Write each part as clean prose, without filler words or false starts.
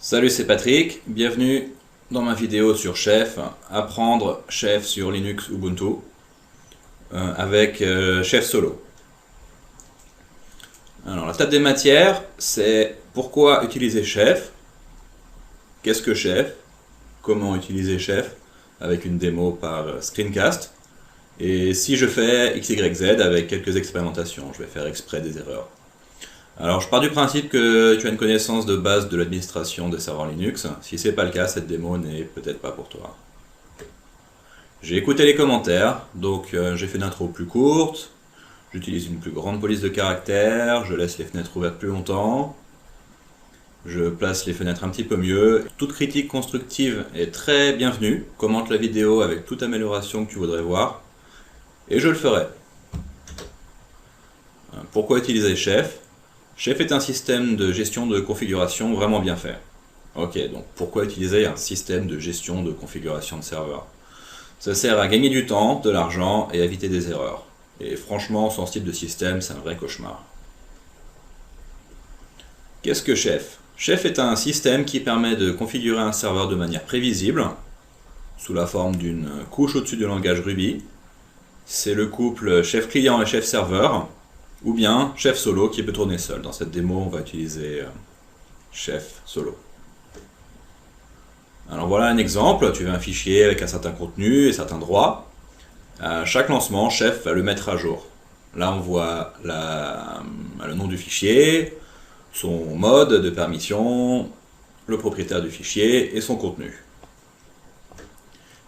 Salut, c'est Patrick, bienvenue dans ma vidéo sur Chef, apprendre Chef sur Linux Ubuntu avec Chef Solo. Alors la table des matières, c'est pourquoi utiliser Chef, qu'est-ce que Chef, comment utiliser Chef avec une démo par screencast, et si je fais XYZ avec quelques expérimentations, je vais faire exprès des erreurs. Alors je pars du principe que tu as une connaissance de base de l'administration des serveurs Linux. Si c'est pas le cas, cette démo n'est peut-être pas pour toi. J'ai écouté les commentaires, donc j'ai fait une intro plus courte. J'utilise une plus grande police de caractères, je laisse les fenêtres ouvertes plus longtemps. Je place les fenêtres un petit peu mieux. Toute critique constructive est très bienvenue. Commente la vidéo avec toute amélioration que tu voudrais voir. Et je le ferai. Pourquoi utiliser Chef ? Chef est un système de gestion de configuration vraiment bien fait. Ok, donc pourquoi utiliser un système de gestion de configuration de serveur? Ça sert à gagner du temps, de l'argent et à éviter des erreurs. Et franchement, sans ce type de système, c'est un vrai cauchemar. Qu'est-ce que Chef? Chef est un système qui permet de configurer un serveur de manière prévisible, sous la forme d'une couche au-dessus du langage Ruby. C'est le couple chef client et chef serveur, ou bien Chef Solo qui peut tourner seul. Dans cette démo, on va utiliser Chef Solo. Alors voilà un exemple, tu veux un fichier avec un certain contenu et certains droits. À chaque lancement, Chef va le mettre à jour. Là, on voit le nom du fichier, son mode de permission, le propriétaire du fichier et son contenu.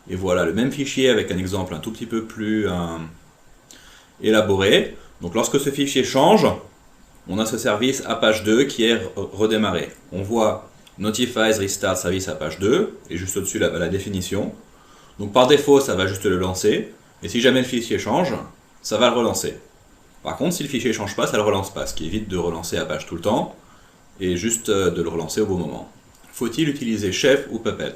Et voilà le même fichier avec un exemple un tout petit peu plus élaboré. Donc lorsque ce fichier change, on a ce service à page 2 qui est redémarré. On voit Notifies Restart Service à page 2, et juste au-dessus la définition. Donc par défaut, ça va juste le lancer, et si jamais le fichier change, ça va le relancer. Par contre, si le fichier ne change pas, ça ne le relance pas, ce qui évite de relancer à page tout le temps, et juste de le relancer au bon moment. Faut-il utiliser Chef ou Puppet?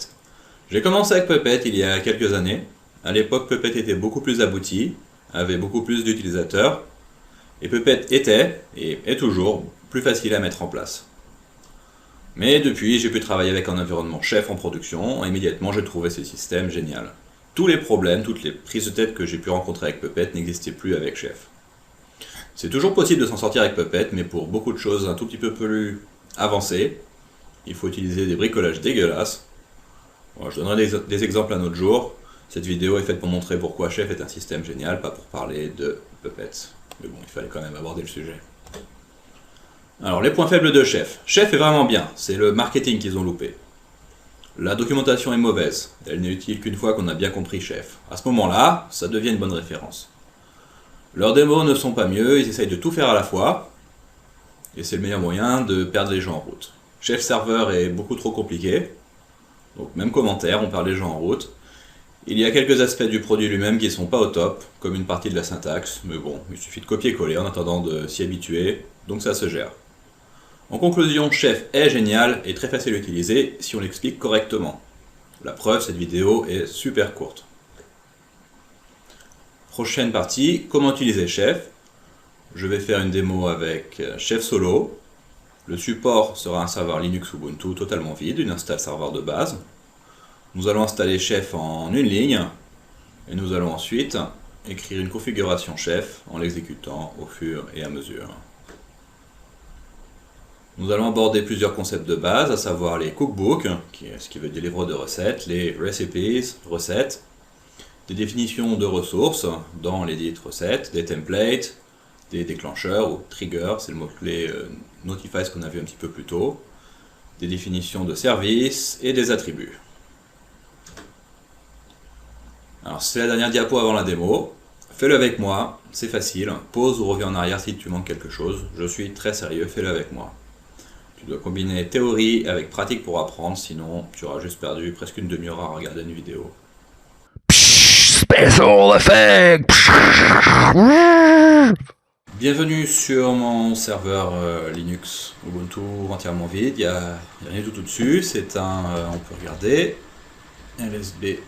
J'ai commencé avec Puppet il y a quelques années. À l'époque, Puppet était beaucoup plus abouti, avait beaucoup plus d'utilisateurs, et Puppet était, et est toujours, plus facile à mettre en place. Mais depuis, j'ai pu travailler avec un environnement Chef en production, et immédiatement j'ai trouvé ce système génial. Tous les problèmes, toutes les prises de tête que j'ai pu rencontrer avec Puppet n'existaient plus avec Chef. C'est toujours possible de s'en sortir avec Puppet, mais pour beaucoup de choses un tout petit peu plus avancées, il faut utiliser des bricolages dégueulasses. Bon, je donnerai des exemples un autre jour. Cette vidéo est faite pour montrer pourquoi Chef est un système génial, pas pour parler de Puppet. Mais bon, il fallait quand même aborder le sujet. Alors, les points faibles de Chef. Chef est vraiment bien, c'est le marketing qu'ils ont loupé. La documentation est mauvaise, elle n'est utile qu'une fois qu'on a bien compris Chef. À ce moment-là, ça devient une bonne référence. Leurs démos ne sont pas mieux, ils essayent de tout faire à la fois, et c'est le meilleur moyen de perdre les gens en route. Chef serveur est beaucoup trop compliqué, donc même commentaire, on perd les gens en route. Il y a quelques aspects du produit lui-même qui ne sont pas au top, comme une partie de la syntaxe, mais bon, il suffit de copier-coller en attendant de s'y habituer, donc ça se gère. En conclusion, Chef est génial et très facile à utiliser si on l'explique correctement. La preuve, cette vidéo est super courte. Prochaine partie, comment utiliser Chef. Je vais faire une démo avec Chef Solo. Le support sera un serveur Linux Ubuntu totalement vide, une install serveur de base. Nous allons installer Chef en une ligne, et nous allons ensuite écrire une configuration Chef en l'exécutant au fur et à mesure. Nous allons aborder plusieurs concepts de base, à savoir les cookbooks, ce qui veut dire livre de recettes, les recipes, recettes, des définitions de ressources dans les dites recettes, des templates, des déclencheurs ou triggers, c'est le mot-clé Notify qu'on a vu un petit peu plus tôt, des définitions de services et des attributs. Alors c'est la dernière diapo avant la démo, fais-le avec moi, c'est facile, pause ou reviens en arrière si tu manques quelque chose, je suis très sérieux, fais-le avec moi. Tu dois combiner théorie avec pratique pour apprendre, sinon tu auras juste perdu presque une demi-heure à regarder une vidéo. Special effect. Bienvenue sur mon serveur Linux Ubuntu entièrement vide, il n'y a rien du tout dessus, c'est on peut regarder, LSB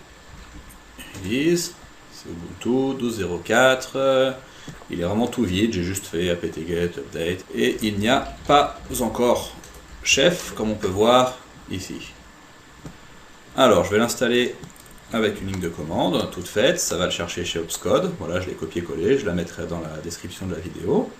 release, c'est Ubuntu 12.04, il est vraiment tout vide, j'ai juste fait apt-get update, et il n'y a pas encore Chef, comme on peut voir, ici. Alors, je vais l'installer avec une ligne de commande toute faite. Ça va le chercher chez Opscode. Voilà, je l'ai copié-collé. Je la mettrai dans la description de la vidéo.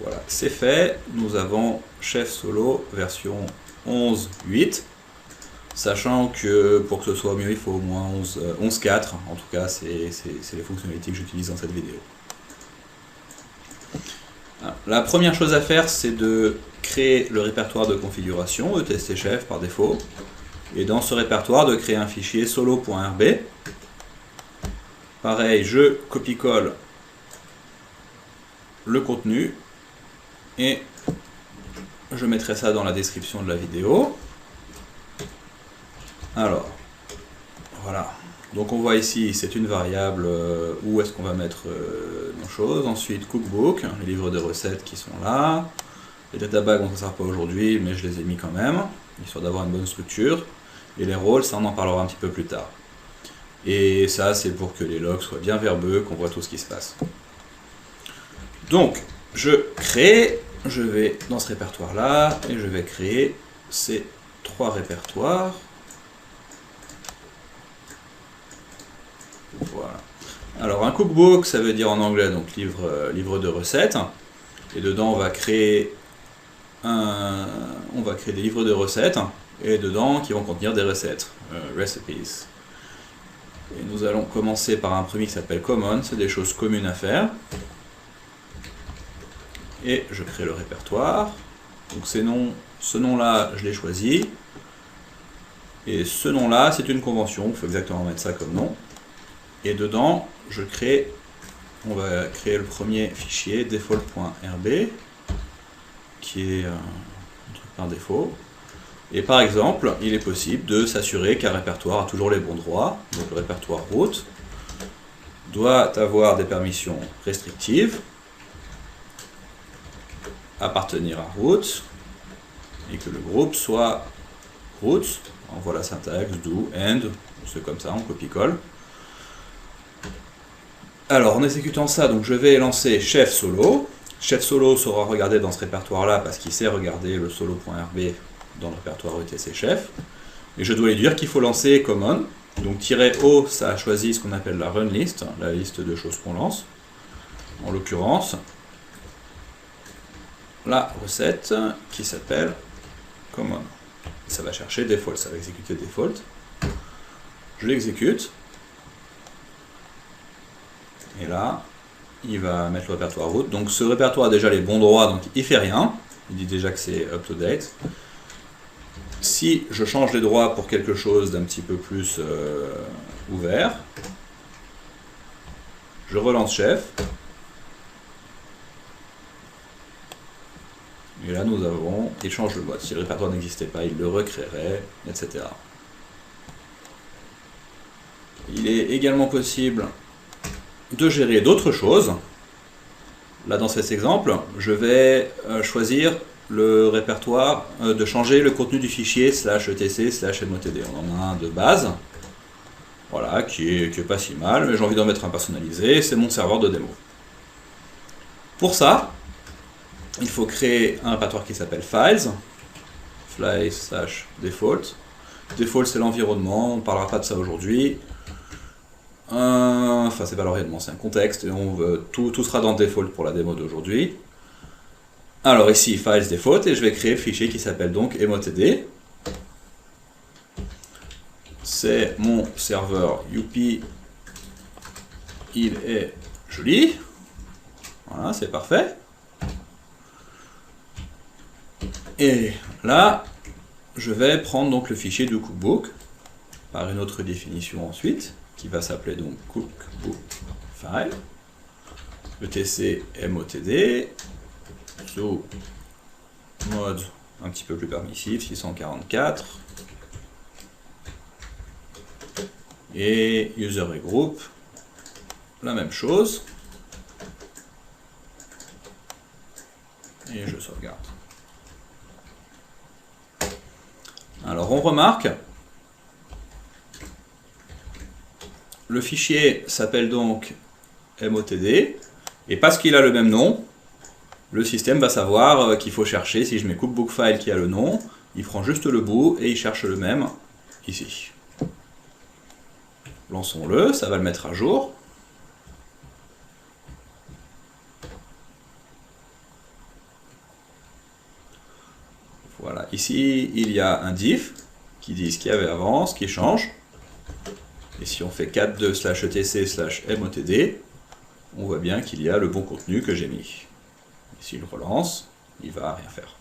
Voilà, c'est fait. Nous avons Chef Solo version 11.8. Sachant que pour que ce soit mieux, il faut au moins 11.4. En tout cas, c'est les fonctionnalités que j'utilise dans cette vidéo. La première chose à faire, c'est de créer le répertoire de configuration ETST-Chef par défaut. Et dans ce répertoire, de créer un fichier solo.rb. Pareil, je copie-colle le contenu et je mettrai ça dans la description de la vidéo. Alors, voilà. Donc on voit ici, c'est une variable où est-ce qu'on va mettre nos choses. Ensuite, cookbook, les livres de recettes qui sont là. Les databags, on ne s'en sert pas aujourd'hui, mais je les ai mis quand même, histoire d'avoir une bonne structure. Et les rôles, ça on en parlera un petit peu plus tard. Et ça, c'est pour que les logs soient bien verbeux, qu'on voit tout ce qui se passe. Donc, je vais dans ce répertoire-là, et je vais créer ces 3 répertoires. Voilà. Alors un cookbook, ça veut dire en anglais donc livre de recettes. Et dedans on va créer des livres de recettes et dedans qui vont contenir des recettes, recipes. Et nous allons commencer par un premier qui s'appelle common, c'est des choses communes à faire. Et je crée le répertoire. Donc ce nom-là, je l'ai choisi. Et ce nom-là, c'est une convention, il faut exactement mettre ça comme nom. Et dedans, on va créer le premier fichier default.rb qui est un truc par défaut. Et par exemple, il est possible de s'assurer qu'un répertoire a toujours les bons droits. Donc le répertoire root doit avoir des permissions restrictives, appartenir à root, et que le groupe soit root. On voit la syntaxe do, end, c'est comme ça, on copie-colle. Alors en exécutant ça, donc je vais lancer chef solo. Chef solo sera regardé dans ce répertoire-là parce qu'il sait regarder le solo.rb dans le répertoire ETC chef. Et je dois lui dire qu'il faut lancer common. Donc -o, ça a choisi ce qu'on appelle la run list, la liste de choses qu'on lance. En l'occurrence, la recette qui s'appelle common. Ça va chercher default, ça va exécuter default. Je l'exécute. Et là, il va mettre le répertoire root. Donc ce répertoire a déjà les bons droits, donc il fait rien. Il dit déjà que c'est up to date. Si je change les droits pour quelque chose d'un petit peu plus ouvert, je relance chef. Et là nous avons, il change le mode. Si le répertoire n'existait pas, il le recréerait, etc. Il est également possible de gérer d'autres choses. Là dans cet exemple, je vais choisir le répertoire, de changer le contenu du fichier /etc/motd. On en a un de base, voilà, qui est pas si mal, mais j'ai envie d'en mettre un personnalisé, c'est mon serveur de démo. Pour ça, il faut créer un répertoire qui s'appelle files, fly/default. Default c'est l'environnement, on ne parlera pas de ça aujourd'hui. Enfin, c'est pas l'environnement, c'est un contexte, et tout sera dans default pour la démo d'aujourd'hui. Alors ici, files default, et je vais créer le fichier qui s'appelle donc motd. C'est mon serveur youpi, il est joli. Voilà, c'est parfait. Et là, je vais prendre donc le fichier du cookbook, par une autre définition ensuite, qui va s'appeler donc cookbook file, etc motd, sous mode un petit peu plus permissif, 644, et user et group, la même chose, et je sauvegarde. Alors on remarque, le fichier s'appelle donc motd, et parce qu'il a le même nom, le système va savoir qu'il faut chercher, si je mets cookbook-file qui a le nom, il prend juste le bout et il cherche le même ici. Lançons-le, ça va le mettre à jour. Voilà, ici il y a un diff qui dit ce qu'il y avait avant, ce qui change. Et si on fait 42/etc/motd, on voit bien qu'il y a le bon contenu que j'ai mis. Et s'il relance, il va rien faire.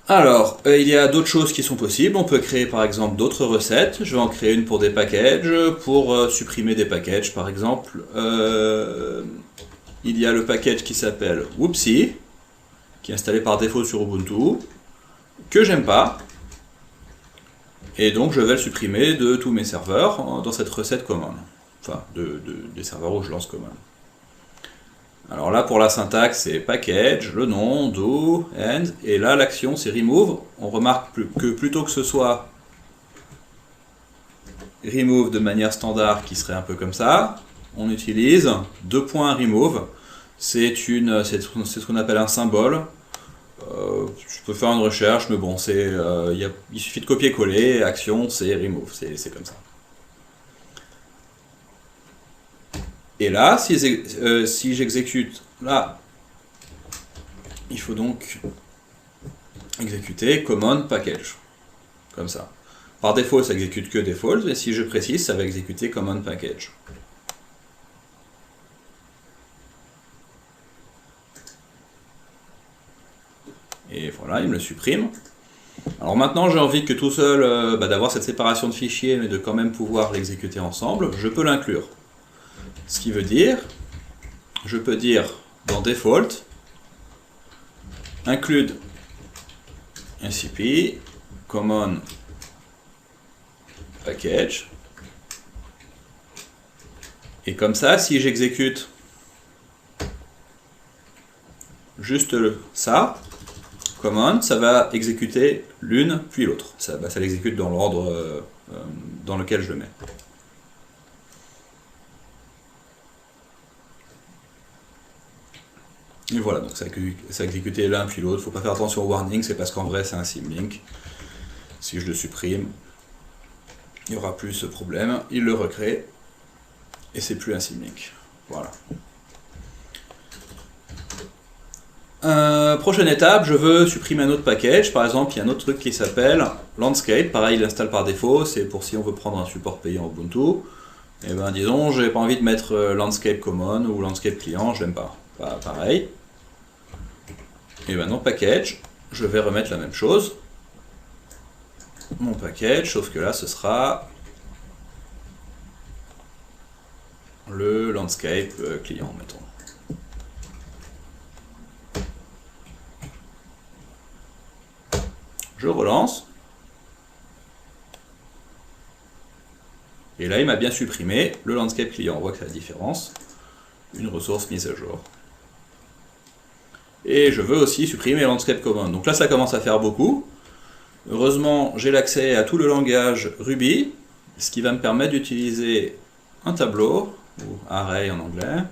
Alors, il y a d'autres choses qui sont possibles. On peut créer par exemple d'autres recettes. Je vais en créer une pour des packages, pour supprimer des packages par exemple. Il y a le package qui s'appelle Whoopsie, qui est installé par défaut sur Ubuntu, que j'aime pas. Et donc je vais le supprimer de tous mes serveurs dans cette recette common. Enfin, des serveurs où je lance common. Alors là, pour la syntaxe, c'est package, le nom, do, end, et là, l'action, c'est remove. On remarque que plutôt que ce soit remove de manière standard, qui serait un peu comme ça, on utilise $remove. C'est ce qu'on appelle un symbole. Je peux faire une recherche, mais bon, il suffit de copier-coller, action, c'est remove, c'est comme ça. Et là, si j'exécute, là, il faut donc exécuter common package, comme ça. Par défaut, ça exécute que default, et si je précise, ça va exécuter common package. Et voilà, il me le supprime. Alors maintenant, j'ai envie que tout seul, d'avoir cette séparation de fichiers, mais de quand même pouvoir l'exécuter ensemble, je peux l'inclure. Ce qui veut dire, je peux dire dans default, include ncp common package, et comme ça, si j'exécute juste ça, common, ça va exécuter l'une puis l'autre. Ça l'exécute dans l'ordre dans lequel je le mets. Et voilà, donc ça a exécuté l'un puis l'autre. Il ne faut pas faire attention au warning, c'est parce qu'en vrai c'est un symlink. Si je le supprime, il n'y aura plus ce problème. Il le recrée et c'est plus un symlink. Voilà. Prochaine étape, je veux supprimer un autre package. Par exemple, il y a un autre truc qui s'appelle Landscape. Pareil, il l'installe par défaut. C'est pour si on veut prendre un support payant Ubuntu. Et ben disons, j'ai pas envie de mettre Landscape Common ou Landscape Client, je l'aime pas. Pareil. Et ben dans package, je vais remettre la même chose. Mon package, sauf que là ce sera le Landscape Client, mettons. Je relance. Et là, il m'a bien supprimé le Landscape Client. On voit que c'est la différence. Une ressource mise à jour. Et je veux aussi supprimer Landscape Common. Donc là, ça commence à faire beaucoup. Heureusement, j'ai l'accès à tout le langage Ruby, ce qui va me permettre d'utiliser un tableau, ou array en anglais,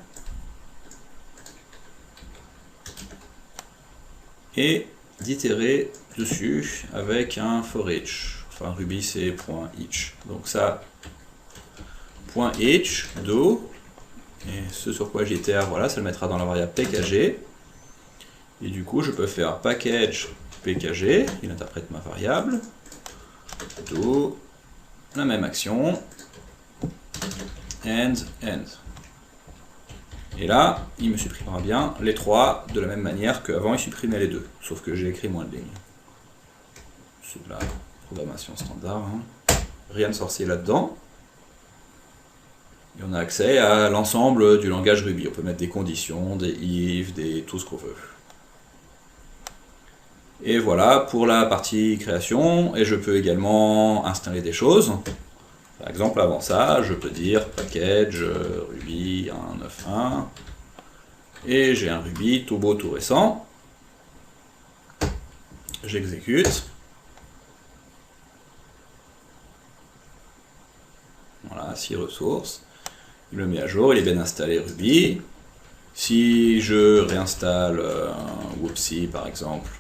et d'itérer dessus avec un for each. Enfin, Ruby, c'est .each. Donc ça, .each, do, et ce sur quoi j'itère, voilà, ça le mettra dans la variable pkg. Et du coup, je peux faire package pkg, il interprète ma variable, do, la même action, end. Et là, il me supprimera bien les trois de la même manière qu'avant il supprimait les deux, sauf que j'ai écrit moins de lignes. C'est de la programmation standard, hein. Rien de sorcier là-dedans. Et on a accès à l'ensemble du langage Ruby. On peut mettre des conditions, des if, tout ce qu'on veut. Et voilà pour la partie création, et je peux également installer des choses. Par exemple, avant ça, je peux dire package Ruby 1.9.1, et j'ai un Ruby tout beau, tout récent. J'exécute. Voilà, 6 ressources. Il me met à jour, il est bien installé Ruby. Si je réinstalle Whoopsie par exemple,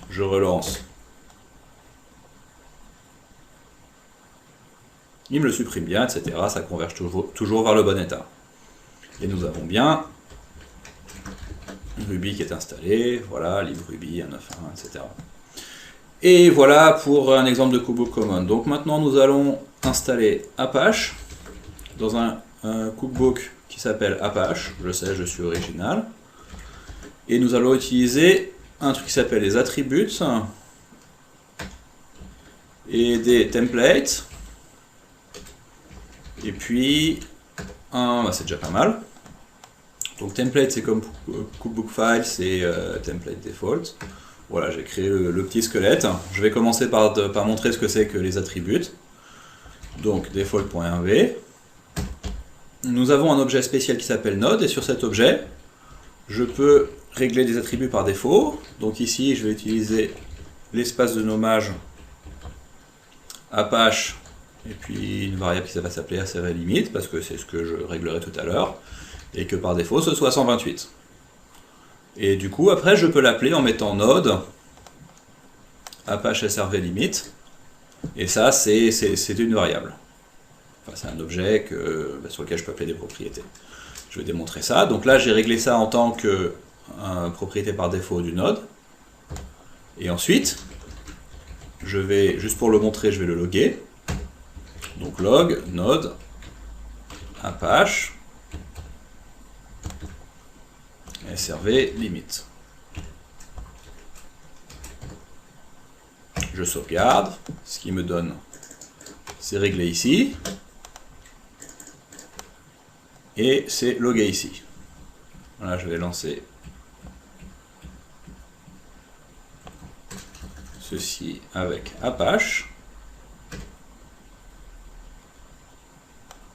je relance, il me le supprime bien, etc. Ça converge toujours vers le bon état. Et nous avons bien Ruby qui est installé, voilà, libruby 1.9.1, etc. Et voilà pour un exemple de Cookbook Common. Donc maintenant nous allons installer Apache dans un cookbook qui s'appelle Apache. Je sais, je suis original. Et nous allons utiliser un truc qui s'appelle les attributes et des templates. Et puis, c'est déjà pas mal. Donc template c'est comme cookbook file, c'est template default. Voilà, j'ai créé le petit squelette. Je vais commencer par montrer ce que c'est que les attributes. Donc default.rv. Nous avons un objet spécial qui s'appelle node, et sur cet objet, je peux régler des attributs par défaut. Donc ici, je vais utiliser l'espace de nommage Apache, et puis une variable qui va s'appeler ACRLimit, parce que c'est ce que je réglerai tout à l'heure, et que par défaut, ce soit 128. Et du coup, après, je peux l'appeler en mettant node Apache SRVLimit, et ça, c'est une variable. Enfin, c'est un objet sur lequel je peux appeler des propriétés. Je vais démontrer ça. Donc là, j'ai réglé ça en tant que propriété par défaut du node. Et ensuite, je vais, juste pour le montrer, je vais le loguer. Donc log node Apache SRVLimit. Je sauvegarde. Ce qui me donne, c'est réglé ici. Et c'est logué ici. Voilà, je vais lancer ceci avec Apache.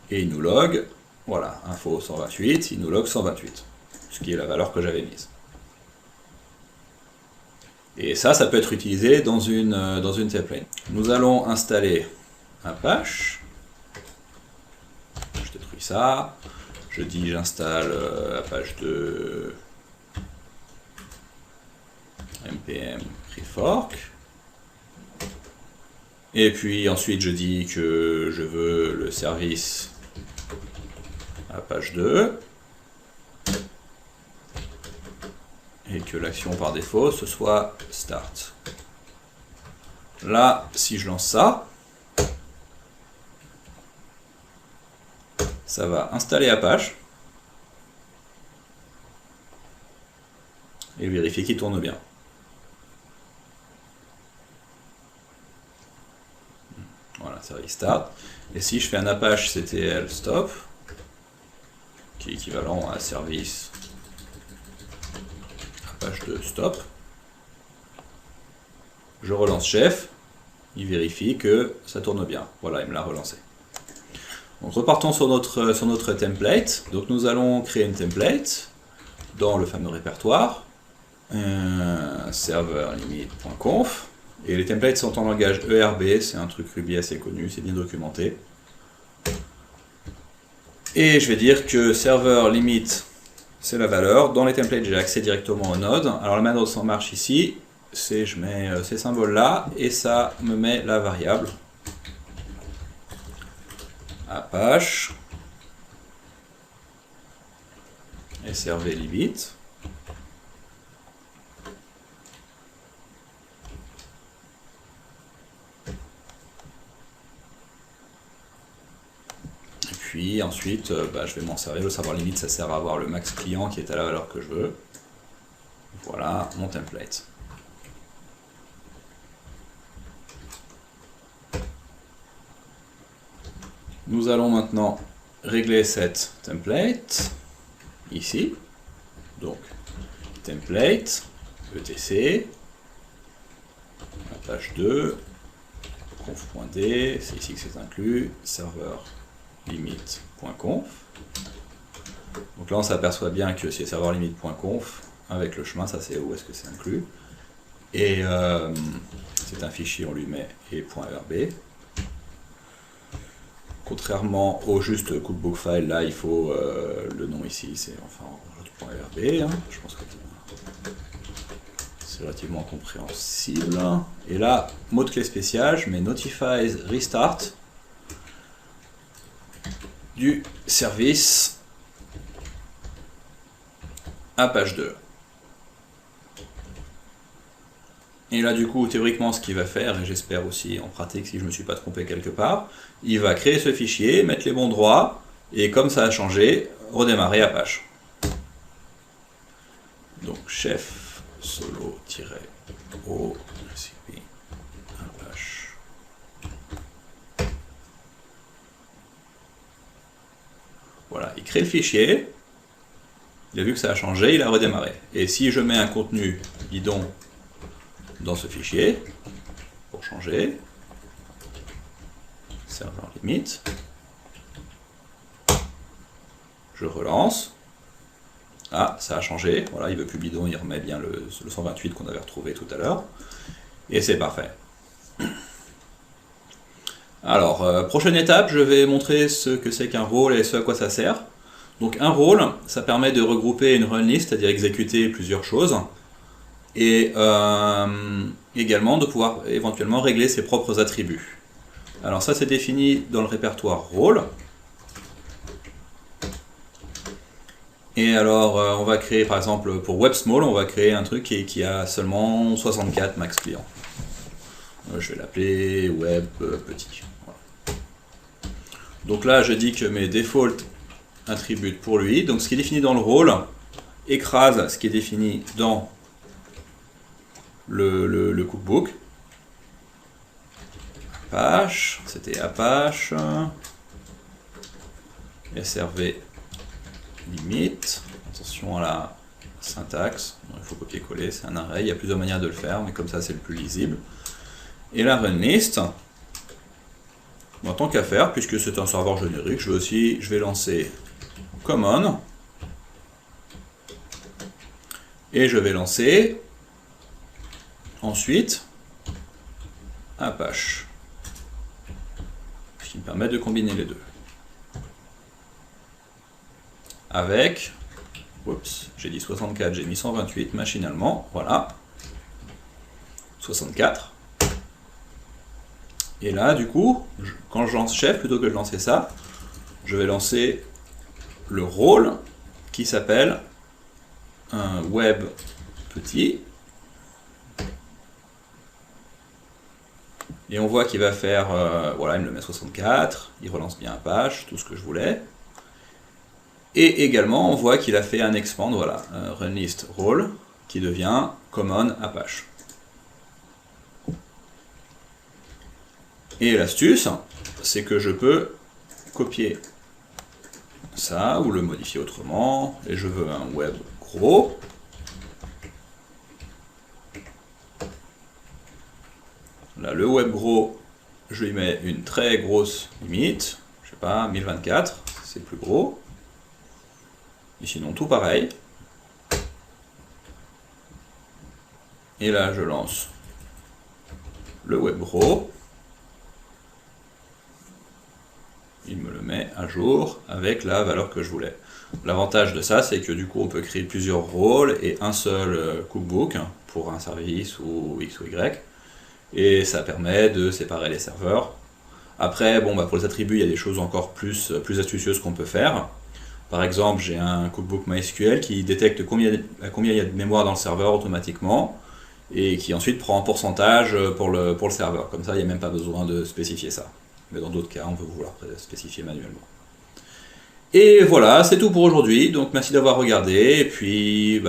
Et il nous log, voilà, info 128, il nous log 128, ce qui est la valeur que j'avais mise. Et ça peut être utilisé dans une template. Nous allons installer Apache. Je détruis ça. Je dis j'installe Apache 2 npm prefork. Et puis ensuite je dis que je veux le service Apache 2 et que l'action par défaut ce soit start. Là, si je lance ça, ça va installer Apache et vérifier qu'il tourne bien. Voilà, service start. Et si je fais un Apache ctl stop, qui est équivalent à service Apache 2 stop, je relance chef, il vérifie que ça tourne bien. Voilà, il me l'a relancé. Donc repartons sur notre template. Donc nous allons créer une template dans le fameux répertoire serverlimit.conf. Et les templates sont en langage ERB, c'est un truc Ruby assez connu, c'est bien documenté. Et je vais dire que server limit, c'est la valeur. Dans les templates, j'ai accès directement au node. Alors la manière dont ça marche ici, c'est je mets ces symboles-là et ça me met la variable Apache SRVLimit. Puis ensuite, je vais m'en servir. Le serveur limite, ça sert à avoir le max client qui est à la valeur que je veux. Voilà mon template. Nous allons maintenant régler cette template ici. Donc, template, etc, Apache 2, conf.d, c'est ici que c'est inclus, serveur limit.conf. Donc là on s'aperçoit bien que c'est serveur limit.conf avec le chemin, ça c'est où est-ce que c'est inclus. Et c'est un fichier, on lui met et .rb. contrairement au juste cookbook file, là il faut le nom ici, c'est enfin .rb, hein, je pense que c'est relativement compréhensible. Et là, mot de clé spécial, je mets notifies restart du service à page 2. Et là, du coup, théoriquement, ce qu'il va faire, et j'espère aussi en pratique si je ne me suis pas trompé quelque part, il va créer ce fichier, mettre les bons droits, et comme ça a changé, redémarrer Apache. Donc, chef solo-o recipe Apache. Voilà, il crée le fichier, il a vu que ça a changé, il a redémarré. Et si je mets un contenu bidon dans ce fichier, pour changer, serveur limite, je relance, ah, ça a changé, voilà, il veut plus bidon, il remet bien le 128 qu'on avait retrouvé tout à l'heure, et c'est parfait. Alors, prochaine étape, je vais montrer ce que c'est qu'un rôle et ce à quoi ça sert. Donc un rôle, ça permet de regrouper une run list, c'est-à-dire exécuter plusieurs choses, et également de pouvoir éventuellement régler ses propres attributs. Alors ça c'est défini dans le répertoire rôle. Et alors on va créer par exemple pour web small, on va créer un truc qui a seulement 64 max clients. Je vais l'appeler web petit. Voilà. Donc là je dis que mes default attributs pour lui, donc ce qui est défini dans le rôle écrase ce qui est défini dans le cookbook. Apache, c'était Apache, SRV limite, attention à la syntaxe, il faut copier-coller, c'est un array, il y a plusieurs manières de le faire, mais comme ça c'est le plus lisible. Et la run list, en tant qu'à faire, puisque c'est un serveur générique, je vais lancer common, et je vais lancer ensuite Apache, ce qui me permet de combiner les deux. Avec, oups, j'ai dit 64, j'ai mis 128 machinalement, voilà, 64. Et là, du coup, quand je lance chef, plutôt que de lancer ça, je vais lancer le rôle qui s'appelle un web petit. Et on voit qu'il va faire, voilà, il me le met 64, il relance bien Apache, tout ce que je voulais. Et également, on voit qu'il a fait un expand, voilà, run list role, qui devient common Apache. Et l'astuce, c'est que je peux copier ça, ou le modifier autrement, et je veux un web gros. Là, le web gros, je lui mets une très grosse limite, je sais pas, 1024, c'est le plus gros. Et sinon, tout pareil. Et là, je lance le web gros. Il me le met à jour avec la valeur que je voulais. L'avantage de ça, c'est que du coup, on peut créer plusieurs rôles et un seul cookbook pour un service ou X ou Y. Et ça permet de séparer les serveurs. Après, bon, pour les attributs, il y a des choses encore plus astucieuses qu'on peut faire. Par exemple, j'ai un cookbook MySQL qui détecte combien il y a de mémoire dans le serveur automatiquement et qui ensuite prend un pourcentage pour le serveur. Comme ça, il n'y a même pas besoin de spécifier ça. Mais dans d'autres cas, on peut vouloir spécifier manuellement. Et voilà, c'est tout pour aujourd'hui. Donc merci d'avoir regardé. Et puis,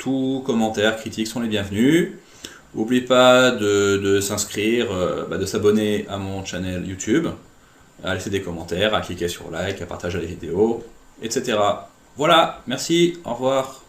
tous commentaires, critiques sont les bienvenus. N'oublie pas de s'inscrire, de s'abonner à mon channel YouTube, à laisser des commentaires, à cliquer sur like, à partager les vidéos, etc. Voilà, merci, au revoir.